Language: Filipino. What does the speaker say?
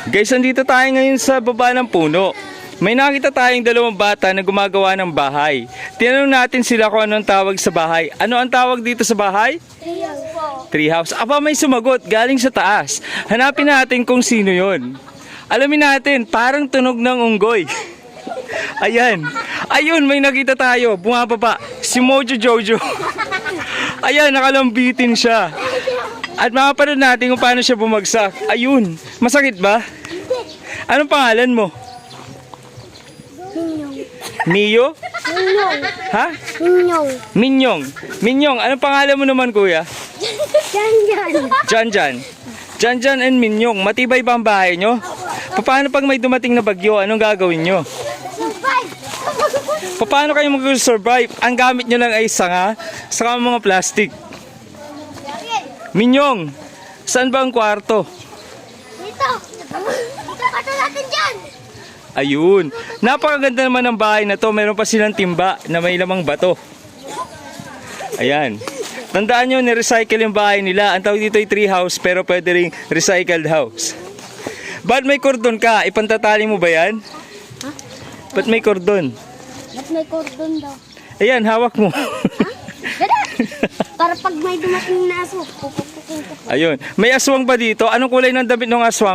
Guys, andito tayo ngayon sa baba ng puno. May nakita tayong dalawang bata na gumagawa ng bahay. Tinanong natin sila kung anong tawag sa bahay. Ano ang tawag dito sa bahay? Treehouse. Aba, may sumagot galing sa taas. Hanapin natin kung sino yon. Alamin natin, parang tunog ng unggoy. Ayan. Ayun, may nakita tayo. Bumababa. Si Mojo Jojo. Ayan, nakalambitin siya. At makapanood natin kung paano siya bumagsak. Ayun. Masakit ba? Anong pangalan mo? Mio? Minyong. Ha? Minyong. Minyong. Minyong, anong pangalan mo naman, kuya? Janjan. Janjan and Minyong. Matibay ba ang bahay nyo? Paano pag may dumating na bagyo, anong gagawin nyo? Paano kayo mag-survive? Ang gamit nyo lang ay sanga, saka mga plastic. Minyong, saan ba ang kwarto? Dito. Dito natin dyan. Ayun. Napakaganda naman ng bahay na to. Meron pa silang timba na may lamang bato. Ayan. Tandaan nyo, ni-recycle yung bahay nila. Ang tawag dito ay tree house, pero pwede rin recycled house. Ba't may kordon ka? Ipantatali mo ba yan? Ha? Ba't may kordon? Ba't may cordon daw? Ayan, hawak mo. Ganda! Para pag may dumating na aso, pupupukin ko. Ayun. May aswang ba dito? Anong kulay ng damit ng aswang?